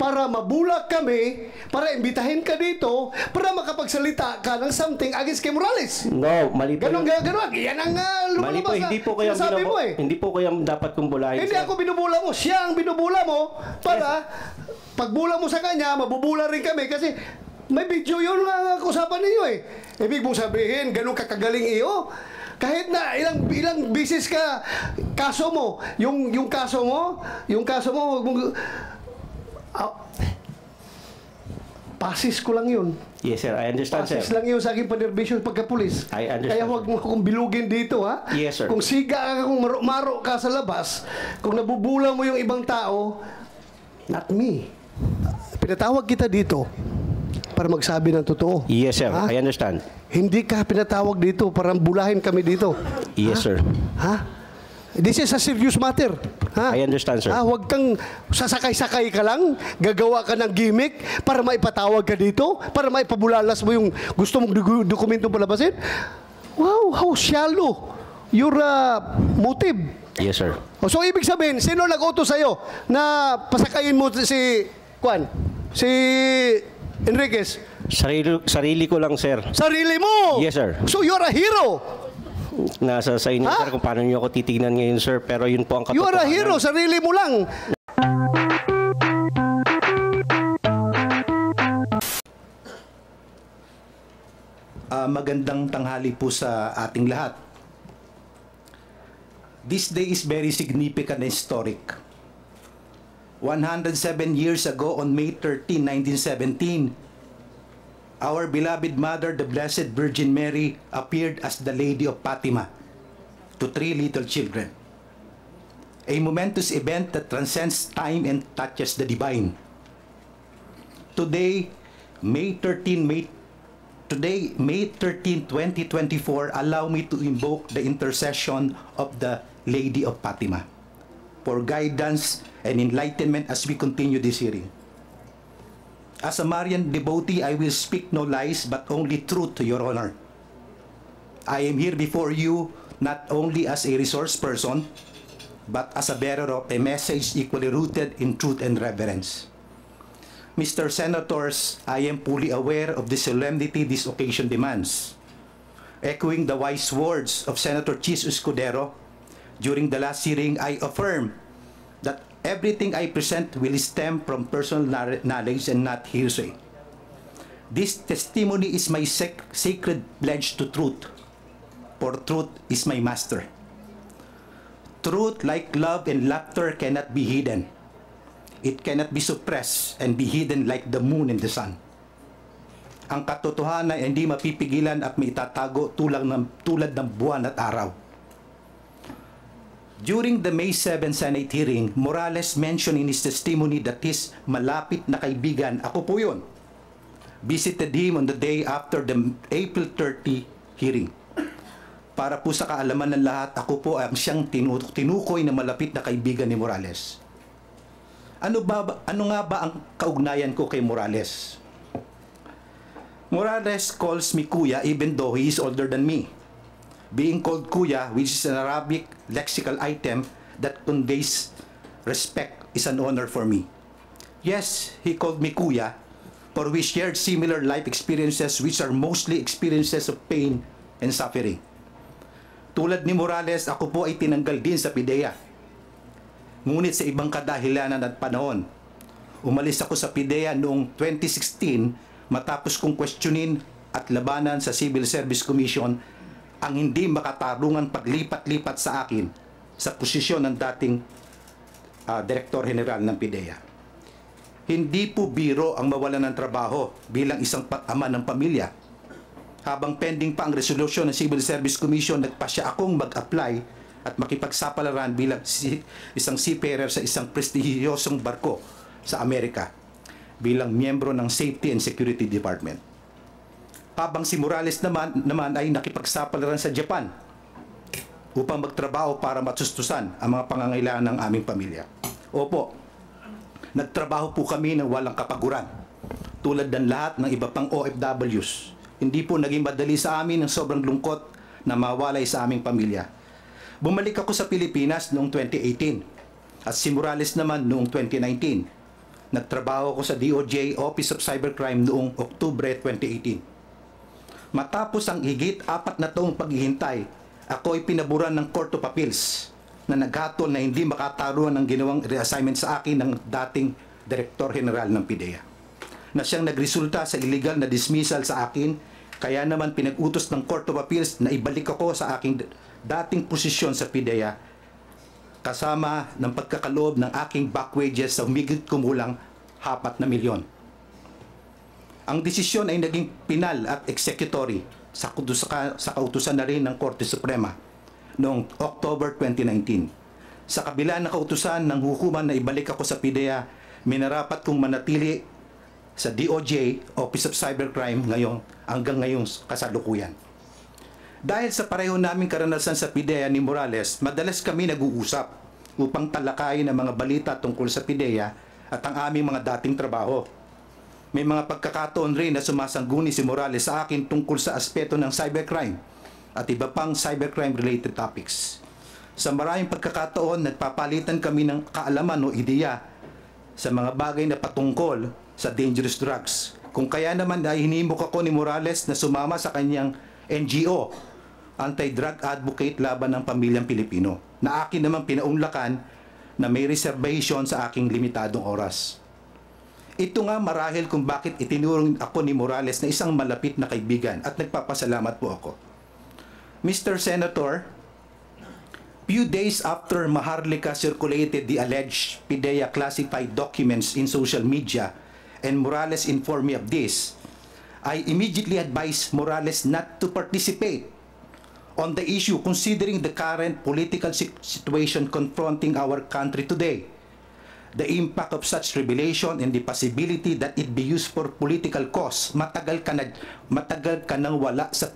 para mabulak kami, para imbitahin ka dito, para makapagsalita ka ng something against kay Morales. No, mali po. Ganon. Yan ang Mali po, lumalabas hindi po kayo hindi po kayo dapat kong bulahin. Hindi ako binubula mo, siya ang binubula mo para pagbula mo sa kanya, mabubula rin kami kasi may video yun nga usapan ninyo eh. Ibig mong sabihin, ganun kakagaling iyo. Kahit na ilang bisis ka kaso mo, yung kaso mo, wag mong pasis ko lang yun. Yes, sir. I understand, Pasis sir. lang yun sa aking panerbisyon pagkapulis. I understand, Kaya huwag mo akong bilugin dito, ha? Yes, sir. Kung siga ka, kung maro ka sa labas, kung nabubula mo yung ibang tao, not me. Pinatawag kita dito para magsabi ng totoo. Yes, sir. Ha? I understand. Hindi ka pinatawag dito para bulahin kami dito. Yes, sir. Ha? This is a serious matter. Ha? I understand, sir. Huwag kang sasakay-sakay ka lang, gagawa ka ng gimmick para maipatawag ka dito, para maipabulalas mo yung gusto mong dokumentong palabasin. Wow, how shallow your motive. Yes, sir. So, ibig sabihin, sino nag-utos sa'yo na pasakayin mo si Enriquez? Sarili ko lang, sir. Sarili mo! Yes, sir. So, you're a hero! Nasa sa inyo, sir, kung paano niyo ako titignan ngayon, sir. Pero yun po ang katotohanan. You are a hero, sarili mo lang. Magandang tanghali po sa ating lahat. This day is very significant and historic. 107 years ago on May 13, 1917, our beloved Mother, the Blessed Virgin Mary, appeared as the Lady of Fatima to 3 little children. A momentous event that transcends time and touches the divine. Today, May 13, 2024, allow me to invoke the intercession of the Lady of Fatima for guidance and enlightenment as we continue this hearing. As a Marian devotee, I will speak no lies but only truth to your honor. I am here before you not only as a resource person, but as a bearer of a message equally rooted in truth and reverence. Mr. Senators, I am fully aware of the solemnity this occasion demands. Echoing the wise words of Senator Chis Escudero, during the last hearing, I affirm that everything I present will stem from personal knowledge and not hearsay. This testimony is my sacred pledge to truth, for truth is my master. Truth, like love and laughter, cannot be hidden. It cannot be suppressed and be hidden like the moon and the sun. Ang katotohanan ay hindi mapipigilan at maitatago tulad ng buwan at araw. During the May 7 Senate hearing, Morales mentioned in his testimony that his malapit na kaibigan, ako po yun, visited him on the day after the April 30 hearing. Para po sa kaalaman ng lahat, ako po ang siyang tinukoy na malapit na kaibigan ni Morales. Ano nga ba ang kaugnayan ko kay Morales? Morales calls me Kuya even though he is older than me. Being called Kuya, which is an Arabic lexical item that conveys respect, is an honor for me. Yes, he called me Kuya, for we shared similar life experiences which are mostly experiences of pain and suffering. Tulad ni Morales, ako po ay tinanggal din sa PIDEA. Ngunit sa ibang kadahilanan at panahon. Umalis ako sa PIDEA noong 2016 matapos kong questionin at labanan sa Civil Service Commission ang hindi makatarungan paglipat-lipat sa akin sa posisyon ng dating Direktor General ng PIDEA. Hindi po biro ang mawalan ng trabaho bilang isang ama ng pamilya. Habang pending pa ang resolusyon ng Civil Service Commission, nagpasya akong mag-apply at makipagsapalaran bilang isang seafarer sa isang prestigyosong barko sa Amerika bilang miyembro ng Safety and Security Department. Habang si Morales naman ay nakipagsapalaran sa Japan upang magtrabaho para matustusan ang mga pangangailangan ng aming pamilya. Opo, nagtrabaho po kami ng walang kapaguran tulad ng lahat ng iba pang OFWs. Hindi po naging madali sa amin ang sobrang lungkot na mawalay sa aming pamilya. Bumalik ako sa Pilipinas noong 2018 at si Morales naman noong 2019. Nagtrabaho ko sa DOJ Office of Cybercrime noong Oktubre 2018. Matapos ang higit 4 na taong paghihintay, ako ay pinaburan ng Court of Appeals na naghatol na hindi makataruan ng ginawang reassignment sa akin ng dating Direktor General ng PIDEA, na siyang nagresulta sa illegal na dismissal sa akin. Kaya naman pinag-utos ng Court of Appeals na ibalik ako sa aking dating posisyon sa PIDEA kasama ng pagkakaloob ng aking back wages sa humigit kumulang 4 na milyon. Ang desisyon ay naging pinal at executory sa kautusan na rin ng Korte Suprema noong October 2019. Sa kabila ng kautusan ng hukuman na ibalik ako sa PIDEA, minarapat kong manatili sa DOJ, Office of Cybercrime, hanggang ngayong kasalukuyan. Dahil sa pareho naming karanasan sa PIDEA ni Morales, madalas kami nag-uusap upang talakayin ang mga balita tungkol sa PIDEA at ang aming mga dating trabaho. May mga pagkakataon rin na sumasangguni si Morales sa akin tungkol sa aspeto ng cybercrime at iba pang cybercrime-related topics. Sa maraming pagkakataon, nagpapalitan kami ng kaalaman o ideya sa mga bagay na patungkol sa dangerous drugs. Kung kaya naman ay hinimok ako ni Morales na sumama sa kanyang NGO, Anti-Drug Advocate Laban ng Pamilyang Pilipino, na akin naman pinaunlakan na may reservation sa aking limitadong oras. Ito nga marahil kung bakit itinurong ako ni Morales na isang malapit na kaibigan at nagpapasalamat po ako. Mr. Senator, few days after Maharlika circulated the alleged PIDEA classified documents in social media and Morales informed me of this, I immediately advised Morales not to participate on the issue considering the current political situation confronting our country today, the impact of such revelation and the possibility that it be used for political cause. Matagal ka nang wala sa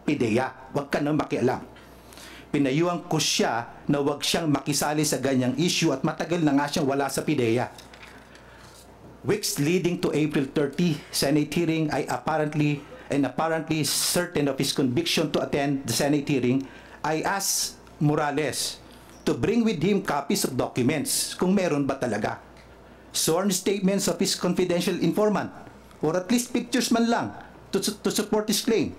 PIDEA, wag ka nang makialam. Pinayuhan ko siya na wag siyang makisali sa ganyang issue at matagal na nga siyang wala sa PIDEA. Weeks leading to April 30 Senate hearing, apparently certain of his conviction to attend the Senate hearing, I asked Morales to bring with him copies of documents, kung meron ba talaga, sworn statements of his confidential informant, or at least pictures man lang to support his claim.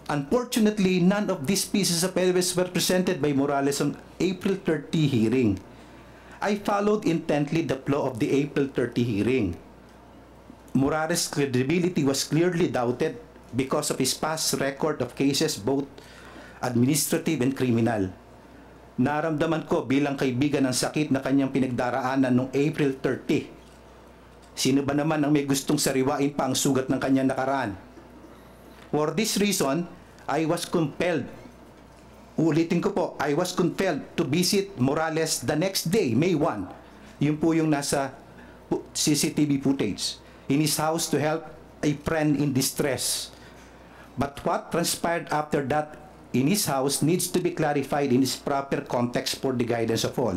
Unfortunately, none of these pieces of evidence were presented by Morales on April 30 hearing. I followed intently the flow of the April 30 hearing. Morales' credibility was clearly doubted because of his past record of cases, both administrative and criminal. Naramdaman ko bilang kaibigan ng sakit na kanyang pinagdaraanan noong April 30. Sino ba naman ang may gustong sariwain pa ang sugat ng kanyang nakaraan? For this reason, I was compelled, ulitin ko po, I was compelled to visit Morales the next day, May 1. Yun po yung nasa CCTV footage, in his house to help a friend in distress. But what transpired after that in his house needs to be clarified in its proper context for the guidance of all.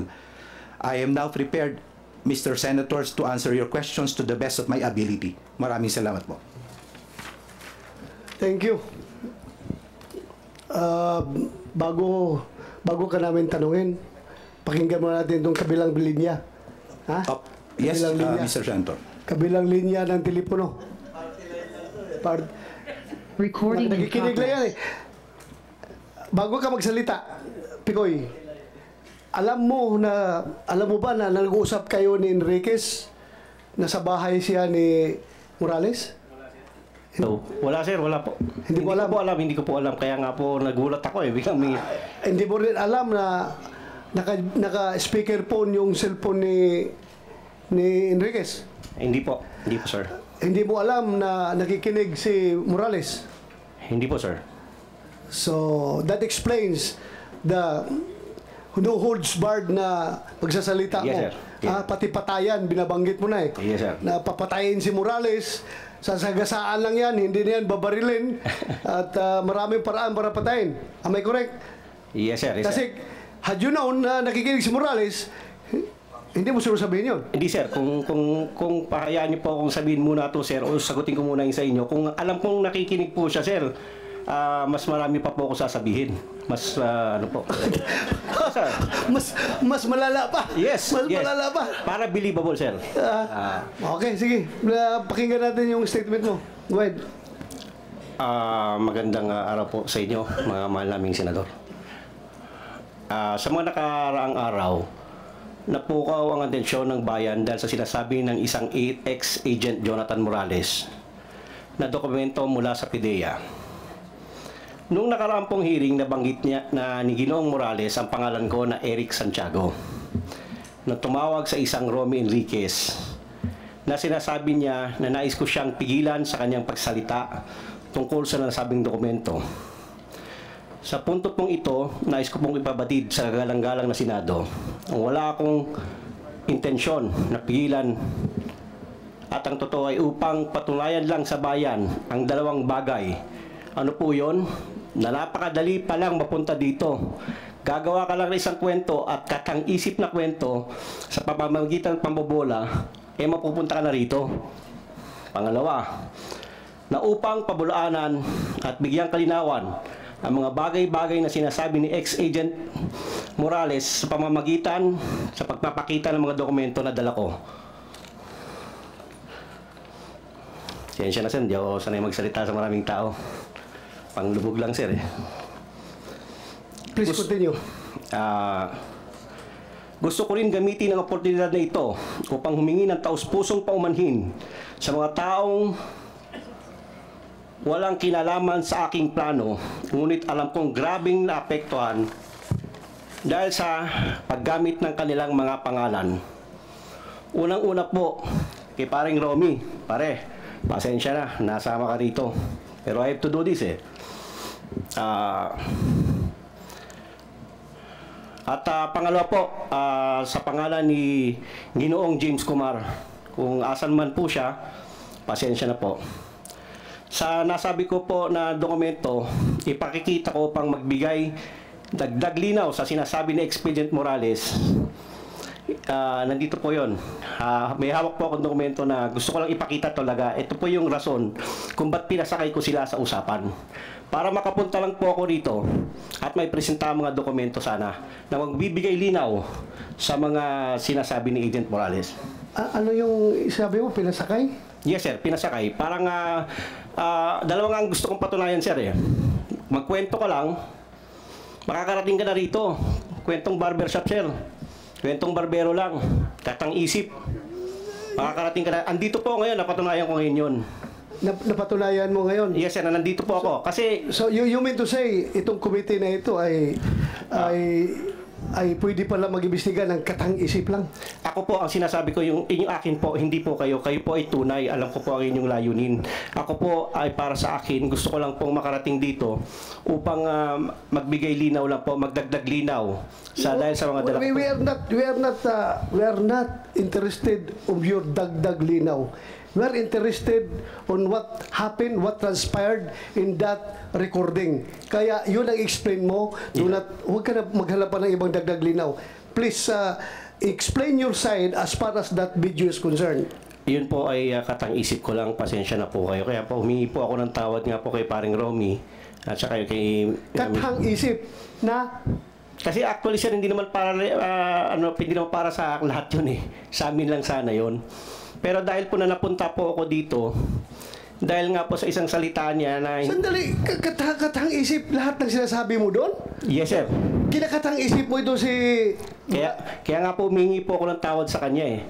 I am now prepared, Mr. Senators, to answer your questions to the best of my ability. Maraming salamat po. Thank you. Bago ka namin tanungin, pakinggan mo natin itong kabilang linya. Ha? Yes, Kabilang linya. Mr. Senator. Kabilang linya ng telepono. Recording in Nakikinig lang yan progress. Bago ka magsalita, Picoy, alam mo ba na nag-uusap kayo ni Enriquez na sa bahay siya ni Morales? No, wala sir, wala po. Hindi mo alam? Hindi ko po alam. Kaya nga po nagulat ako eh. Biglang may... Hindi mo rin alam na naka-speakerphone yung cellphone ni Enriquez? Hindi po sir. Hindi mo alam na nakikinig si Morales? Hindi po sir. So, that explains the no holds barred na pagsasalita mo. Yes, sir. Yeah. Pati patayan, binabanggit mo na eh. Yes, sir. Na papatayin si Morales, sasagasaan lang yan, hindi na yan babarilin. At maraming paraan para patayin. Am I correct? Yes sir. Yes, Kasi, sir. had you known na nakikinig si Morales, hindi mo siguro sabihin yun. Hindi sir, kung pahayaan niyo po akong sabihin muna to sir o sagutin ko muna yung sa inyo. Kung alam kong nakikinig po siya sir, mas marami pa po ako sasabihin. Mas, ano po. Mas malala pa. Yes, Mas yes. malala pa. Para believable, sir. Okay, sige. Pakinggan natin yung statement mo. Go ahead. Magandang araw po sa inyo, mga mahal naming senador. Sa mga nakaraang araw, napukaw ang atensyon ng bayan dahil sa sinasabi ng isang ex-agent Jonathan Morales na dokumento mula sa PIDEA. Noong nakaraang pong hearing, nabanggit niya na ni Ginoong Morales ang pangalan ko na Eric Santiago, na tumawag sa isang Romy Enriquez, na sinasabi niya na nais ko siyang pigilan sa kanyang pagsalita tungkol sa nasabing dokumento. Sa punto pong ito, nais ko pong ipabatid sa galang-galang na Senado ang wala akong intensyon na pigilan at ang totoo ay upang patunayan lang sa bayan ang dalawang bagay. Ano po yun? Na napakadali pa lang mapunta dito. Gagawa ka lang ng isang kwento at katang-isip na kwento sa pamamagitan ng pambobola, mapupunta ka na rito. Pangalawa, na upang pabulaanan at bigyang kalinawan ang mga bagay-bagay na sinasabi ni ex-agent Morales sa pamamagitan sa pagpapakita ng mga dokumento na dala ko. Siyensya na, sir, hindi ako sanay magsalita sa maraming tao. Panglubog lang, sir. Please continue. Gusto ko rin gamitin ang oportunidad na ito upang humingi ng taus-pusong paumanhin sa mga taong walang kinalaman sa aking plano, ngunit alam kong grabing naapektuhan dahil sa paggamit ng kanilang mga pangalan. Unang-una po, kay paring Romy. Pare, pasensya na, nasama ka rito. Pero I have to do this pangalawa po, sa pangalan ni Ginoong James Kumar, kung asan man po siya, pasensya na po. Sa nasabi ko po na dokumento, ipakikita ko pang magbigay dagdag linaw sa sinasabi ni ex-agent Morales. Nandito po yon. May hawak po akong dokumento na gusto ko lang ipakita talaga. Ito po yung rason kung ba't pinasakay ko sila sa usapan. Para makapunta lang po ako rito at may presenta mga dokumento sana na magbibigay linaw sa mga sinasabi ni Agent Morales. Ano yung sabi mo, pinasakay? Yes, sir, pinasakay. Parang dalawang ang gusto kong patunayan, sir. Magkwento ka lang, makakarating ka na rito. Kwentong barbershop, sir. Kwentong barbero lang. Katang isip. Makakarating ka na. Andito po ngayon, napatunayan ko ngayon yun. Napatunayan mo ngayon? Yes, sir, nandito po ako. Kasi... So, you mean to say, itong committee na ito ay pwede pala mag-imbestiga ng katang-isip lang? Ako po, ang sinasabi ko, yung akin po, hindi po kayo. Kayo po ay tunay. Alam ko po ang inyong layunin. Ako po ay para sa akin, gusto ko lang pong makarating dito upang magbigay linaw lang po, magdagdag linaw dahil sa mga dala. We are not interested of your dagdag linaw. We are interested on what happened, what transpired in that recording. Kaya yun ang explain mo. Huwag ka na maghanap pa ng ibang dagdag linaw. Please explain your side as far as that video is concerned. Yun po ay katang-isip ko lang. Pasensya na po kayo. Kaya po humingi po ako ng tawad nga po kay paring Romy at saka kay... Katang-isip na... Kasi actually, sir, hindi naman para hindi naman para sa lahat yun eh. Sa amin lang sana yun. Pero dahil po na napunta po ako dito, dahil nga po sa isang salita niya na... Sandali, katang-isip lahat ng sinasabi mo doon? Yes, sir. Kinakatang-isip mo ito si... Kaya nga po humingi po ako ng tawad sa kanya eh.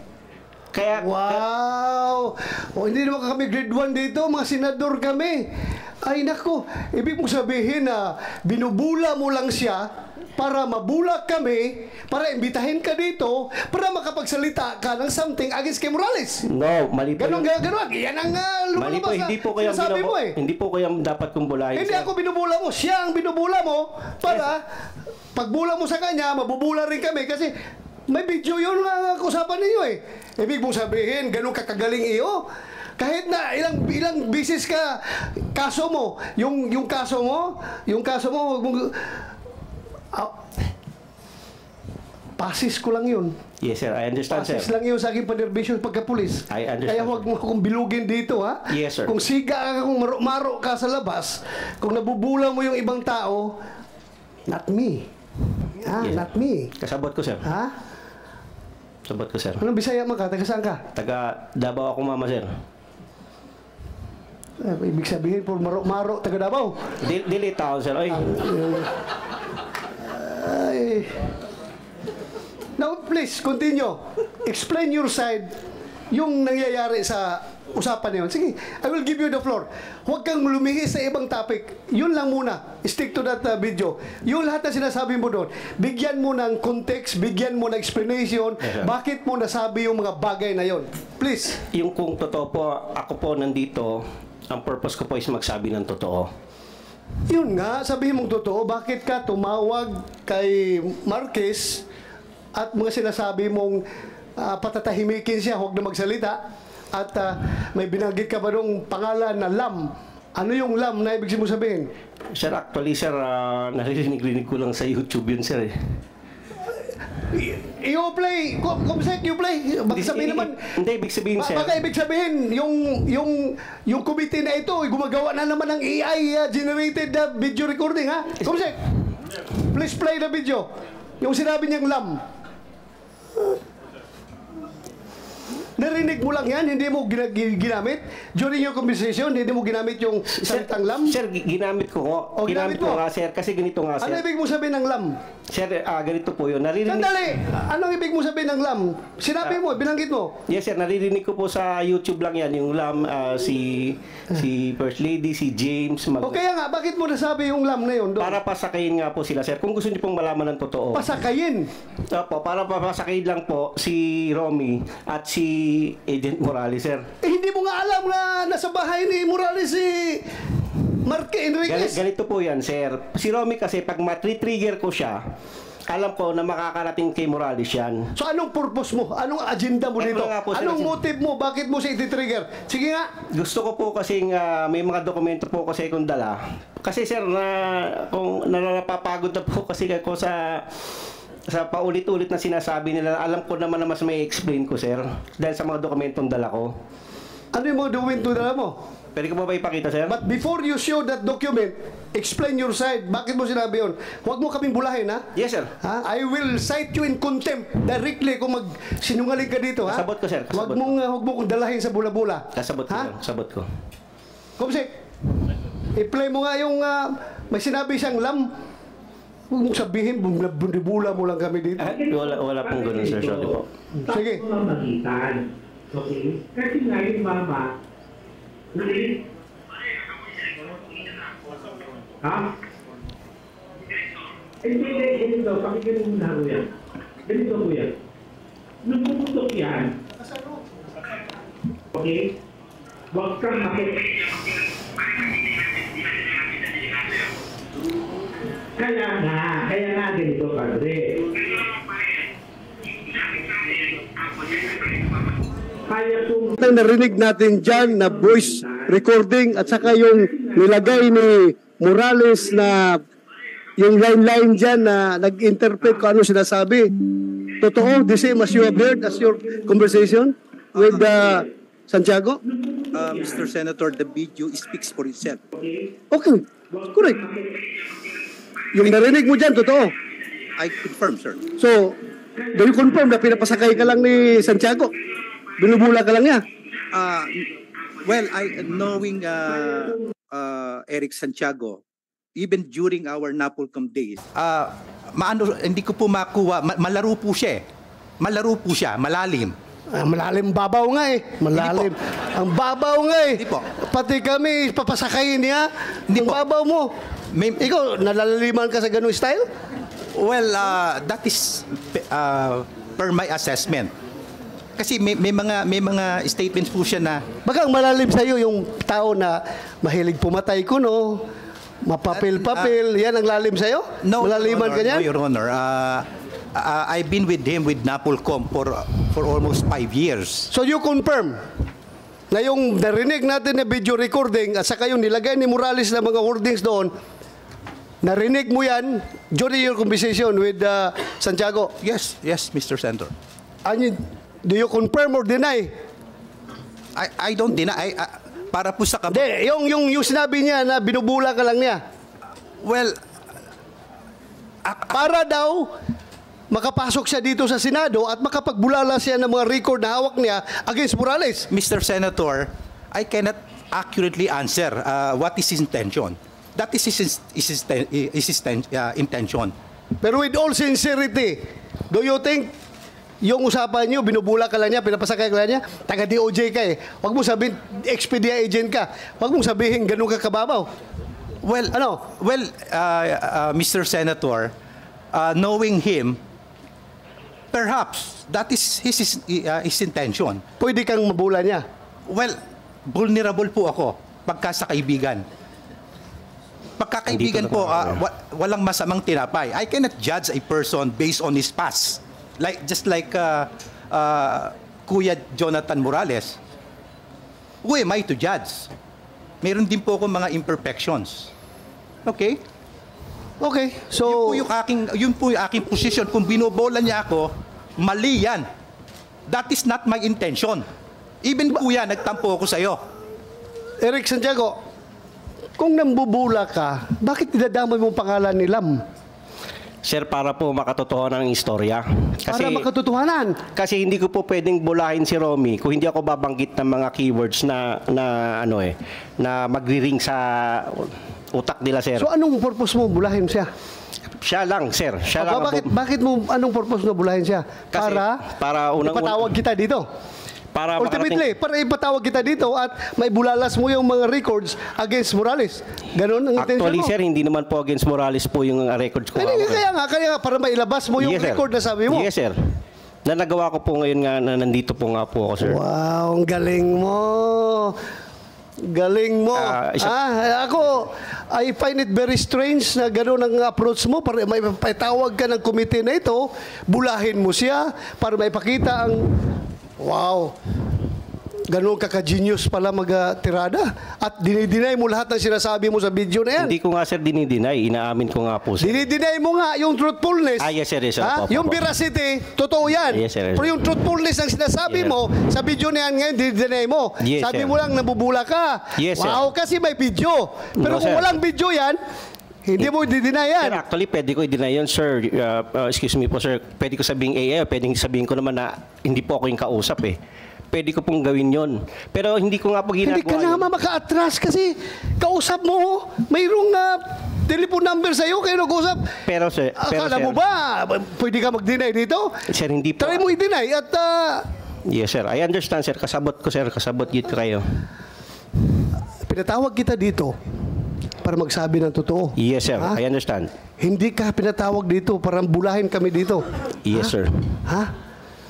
Kaya... Wow! Hindi naman kami grade 1 dito, mga senador kami. Ay nako, ibig mong sabihin na binubula mo lang siya para mabulak kami, para imbitahin ka dito, para makapagsalita ka ng something against kay Morales. No, mali po. Ganon. Yan ang mali po, hindi po kayo hindi po kayo dapat kong bulahin. Hindi ako binubula mo, siya ang binubula mo para pagbula mo sa kanya, mabubula rin kami kasi may video yun nga usapan ninyo eh. Ibig mong sabihin, ganun kakagaling iyo. Kahit na ilang bisis ka kaso mo, yung kaso mo, wag mong pasis ko lang yun. Yes, sir. I understand, sir. Pasis lang yun sa aking panerbisyon pagkapulis. I understand, Kaya huwag mo akong bilugin dito, ha? Yes, sir. Kung siga ka, kung maro ka sa labas, kung nabubula mo yung ibang tao, not me. Yes. Not me. Kasabot ko, sir. Ha? Sabot ko, sir. Anong Bisaya man ka? Taga saan ka? Taga Davao ako, mama, sir. Ibig sabihin, po maro, taga Davao. Dili tao, sir. Ay, Ay. Now, please, continue. Explain your side, yung nangyayari sa usapan na yun. Sige, I will give you the floor. Huwag kang lumihis sa ibang topic. Yun lang muna. Stick to that video. Yung lahat na sinasabi mo doon, bigyan mo ng context, bigyan mo ng explanation, Yes, sir. bakit mo nasabi yung mga bagay na yon. Please. yung kung totoo po, ako po nandito, ang purpose ko po is magsabi ng totoo. Yun nga, sabihin mong totoo, bakit ka tumawag kay Marquez at mga sinasabi mong patatahimikin siya, huwag na magsalita, at may binanggit ka ba nung pangalan na Lam? Ano yung Lam na ibig mo sabihin? Sir, actually, sir, naririnig ko lang sa YouTube yun, sir. You play, kumsek, you play. Baka sabihin naman, Hindi, ibig sabihin, sir. baka ibig sabihin, yung committee na ito, gumagawa na naman ng AI generated video recording, ha? Kumsek, please play the video. Yung sinabi niyang Lam. Narinig mo lang yan, hindi mo ginamit? During your conversation, hindi mo ginamit yung salitang Lam? Sir, ginamit ko nga. O, ginamit mo? ko nga, sir. Kasi ganito nga, Ano sir. ibig mo sabihin ng Lam? Sir, ganito po yun. Naririnig... Sandali! Anong ibig mo sabihin ng Lam? Sinabi mo, binanggit mo. Yes, sir. Naririnig ko po sa YouTube lang yan. Yung Lam, si First Lady, si James. O kaya nga, bakit mo nasabi yung Lam na yun doon? Para pasakayin nga po sila, sir. Kung gusto niyo pong malaman ng totoo. Pasakayin. Opo, para pasakayin lang po si Romy at si Agent Morales, sir. Hindi mo nga alam na nasa bahay ni Morales si Marque Enriquez. Ganito po yan, sir. Si Romy kasi, pag matri-trigger ko siya, alam ko na makakarating kay Morales yan. So anong purpose mo? Anong agenda mo Eto dito? nga po, sir, Anong sir. motive mo? Bakit mo siya iti-trigger? Sige nga. Gusto ko po kasing may mga dokumento po kasi akong dala. Kasi sir, kung napapagod na po kasi ako sa paulit-ulit na sinasabi nila, alam ko naman na mas may explain ko, sir. Dahil sa mga dokumentong dala ko. Ano yung mga dokumento na mo? Pwede ko ba ipakita, sir? But before you show that document, explain your side. Bakit mo sinabi yun? Huwag mo kaming bulahin, ha? Yes, sir. Ha? I will cite you in contempt directly kung magsinungaling ka dito, ha? Kasabot ko, sir. Huwag Kasabot mong kong dalahin sa bula-bula. Kasabot ko, Ha? sir. Kasabot ko. Kumsik, i-play mo nga yung may sinabi siyang Lam. Huwag mong sabihin, bula mo lang kami dito. Wala pong ganun, sir. Sorry po. Sige. Magitan. Okay? Kasi nga yung mama, ha? Hindi, ganito. Pakinggan mo muna, kuya. Ganito, kuya. Nung pumutok yan, okay? Huwag kang Kaya nga ganito, padre. Kaya kung Ang narinig natin dyan na voice recording at saka yung nilagay ni Morales na yung line-line dyan na nag-interpret kung ano sinasabi. Totoo, the same as you have heard as your conversation with Santiago? Mr. Senator, the video speaks for itself. Okay, correct. Yung narinig mo dyan, totoo. I confirm, sir. So, do you confirm na pinapasakay ka lang ni Santiago? Binubula ka lang niya? Well, knowing Eric Santiago, even during our Napolcom days, hindi ko po makuha, malaro po siya eh. Malaro po siya, malalim. Malalim babaw nga eh. Malalim. Ang babaw nga eh. Hindi po. Pati kami, papasakayin niya. Hindi Ang po. babaw mo. Ikaw, nalalaliman ka sa ganung style? Well, that is per my assessment. Kasi may mga statements po siya na Baka ang malalim sa'yo yung tao na mahilig pumatay kuno, mapapil-papil, yan ang lalim sa'yo? Malaliman ka niyan? No, Your Honor. I've been with him with Napolcom for almost 5 years. So you confirm na yung narinig natin na video recording at saka yung nilagay ni Morales na mga wordings doon, Narinig mo yan during your conversation with Santiago. Yes, Mr. Senator. And do you confirm or deny? I don't deny. Para po sa Hindi, yung sinabi niya na binubula ka lang niya. Well, Para daw makapasok siya dito sa Senado at makapagbulala siya ng mga record na hawak niya against Morales. Mr. Senator, I cannot accurately answer what is his intention. That is his intention. Pero with all sincerity, do you think yung usapan niyo, binubula ka lang niya, pinapasakay ka lang niya, taga-DOJ ka eh. Huwag mo sabihin, Expedia agent ka. Huwag mong sabihin, ganun ka kababaw. Well, Mr. Senator, knowing him, perhaps that is his intention. Pwede kang mabula niya. Well, vulnerable po ako pagka sa kaibigan. Pagkakaibigan po, walang masamang tinapay. I cannot judge a person based on his past. Just like Kuya Jonathan Morales. Who am I to judge? Meron din po akong mga imperfections. Okay? Okay, so... Yun po yung aking position. Kung binobola niya ako, mali yan. That is not my intention. Even po yan, nagtampo ako sa'yo. Eric Santiago, kung nambubula ka, bakit dinadamay mong pangalan ni Lam? Sir, para po makatotohanan ang istorya. Para makatotohanan. Kasi hindi ko po pwedeng bulahin si Romy kung hindi ako babanggit ng mga keywords na magri-ring sa utak nila, sir. So anong purpose mo bulahin siya? Siya lang, sir. Siya lang. Bakit mo, anong purpose mo bulahin siya? Kasi para ipatawag kita dito. Ultimately, para ipatawag kita dito at may bulalas mo yung mga records against Morales. Ganon ang intention mo. Actually, sir, hindi naman po against Morales po yung records ko. Kaya nga, para mailabas mo yung record na sabi mo. Yes, sir. Na nagawa ko po ngayon nga na nandito po nga po ako, sir. Wow, ang galing mo. Galing mo. Ako, I find it very strange na gano'n ang approach mo para may patawag ka ng komite na ito, bulahin mo siya para maipakita ang wow, gano'n ka-genius pala mag-tirada at dinideny mo lahat ng sinasabi mo sa video na yan. Hindi ko nga, sir, dinideny. Inaamin ko nga po, sir. Dinideny mo nga yung truthfulness. Yes, sir. Yes, sir. Yung veracity, totoo yan. Yes, sir. Pero yung truthfulness ang sinasabi mo sa video na yan ngayon, dinideny mo. Yes, sabi sir. mo lang, nabubula ka. Yes, sir. Wow, kasi may video. Pero No, kung sir. walang video yan, hindi mo i-deny yan. Sir, actually, pwede ko i-deny yun, sir. Excuse me po, sir. Pwede ko sabihin pwede sabihin ko naman na hindi po ako yung kausap eh. Pwede ko pong gawin yon. Pero hindi ko nga po ginagawa. Hindi ka naman maka-atras kasi kausap mo, mayroong telephone number sa'yo, kayo nag-usap. Pero sir, Akala mo ba, pwede ka mag-deny dito? Sir, hindi po. Try mo i-deny at... Yes, sir. I understand, sir. Kasabot ko, sir. Kasabot git kayo. pinatawag kita dito para magsabi ng totoo. Yes, sir. Ha? I understand. Hindi ka pinatawag dito para bulahin kami dito. Yes, sir. Ha?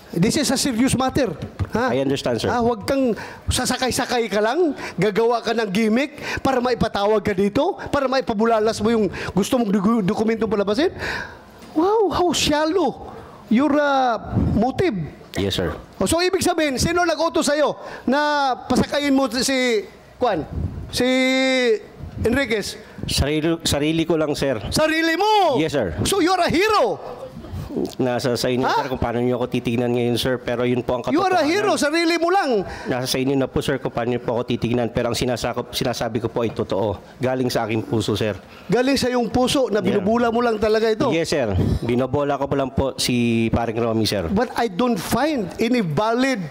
This is a serious matter. Ha? I understand, sir. Huwag kang sasakay-sakay ka lang, gagawa ka ng gimmick para maipatawag ka dito, para maipabulalas mo yung gusto mong dokumento palabasin. Wow, how shallow your motive. Yes, sir. So, ibig sabihin, sino nag-utos sa'yo na pasakayin mo si Enriquez? Sarili ko lang, sir. Sarili mo! Yes, sir. So, you're a hero! Nasa sa inyo, sir, kung paano niyo ako titignan ngayon, sir. Pero yun po ang katotohanan. You're a hero, sarili mo lang. Nasa sa inyo na po, sir, kung paano niyo po ako titignan. Pero ang sinasabi ko po ay totoo. Galing sa aking puso, sir. Galing sa iyong puso na binubula mo lang talaga ito. Yes, sir. Binobola ko po lang po si paring Romy, sir. But I don't find any valid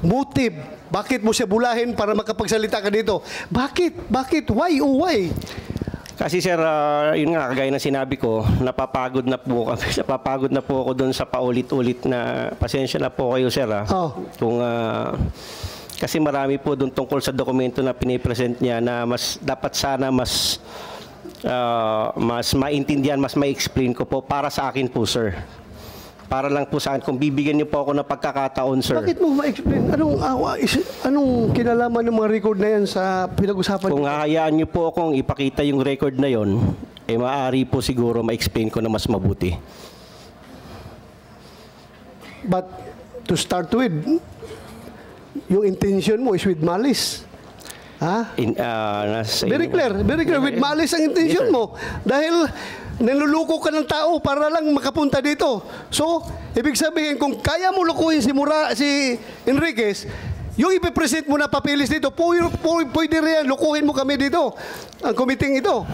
motive. Bakit mo siya bulahin para makapagsalita ka dito? Bakit? Bakit? Why? Oh, why? Kasi, sir, yun nga, kagaya na sinabi ko, napapagod na po ako doon sa paulit-ulit na pasensya na po kayo, sir. Oh. Kung, kasi marami po doon tungkol sa dokumento na pinipresent niya na mas dapat sana mas maintindihan, mas ma-explain ko po para sa akin po, sir. Para lang po sa akin, kung bibigyan niyo po ako ng pagkakataon, sir. Bakit mo ma-explain? Anong kinalaman ng mga record na yan sa pinag-usapan? Kung hahayaan niyo po akong ipakita yung record na yon, maaari po siguro ma-explain ko na mas mabuti. But to start with, yung intention mo is with malice. Ha? Nasa Very clear. Very clear. With malice ang intention Yes, sir. mo. Dahil niluluko ka ng tao para lang makapunta dito. So, ibig sabihin, kung kaya mo lukuhin si Enriquez, yung ipipresent mo na papilis dito, pwede rin, lukuhin mo kami dito. Ang committee ito.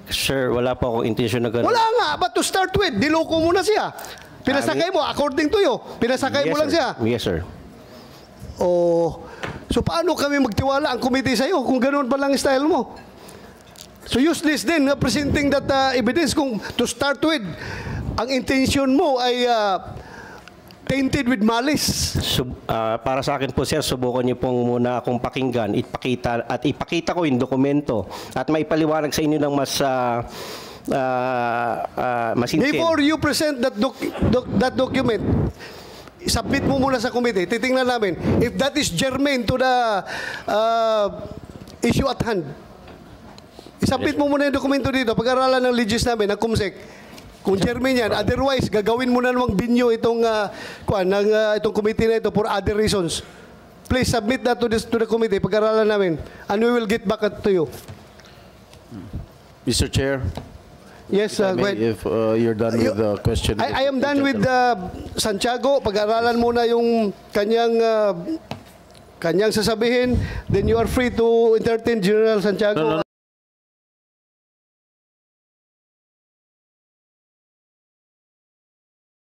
Sir, wala po akong intention na gano'n. Wala nga. But to start with, diloko mo na siya. Pinasakay mo, according to you. Pinasakay mo lang siya. Yes, sir. Oh, so paano kami magtiwala ang committee sa'yo kung ganoon pa lang style mo? So useless din presenting that evidence kung to start with, ang intention mo ay tainted with malice. Para sa akin po, sir, subukan niyo pong muna akong pakinggan, ipakita ko yung dokumento at maipaliwanag sa inyo ng mas masinsin. Before you present that document, submit mo muna sa committee. Titingnan namin if that is germane to the issue at hand. Isubmit mo muna yung dokumento dito. Pag-aralan ng legis namin, ng COMSEC. Kung germane yan. Otherwise, gagawin mo na namang binyo itong, itong committee na ito for other reasons. Please submit that to the committee. Pag-aralan namin. And we will get back to you. Mr. Chair, Yes, I go may, ahead. if you're done with the question. I am done with Santiago. Pag-aralan muna yung kanyang sasabihin. Then you are free to entertain General Santiago. No, no,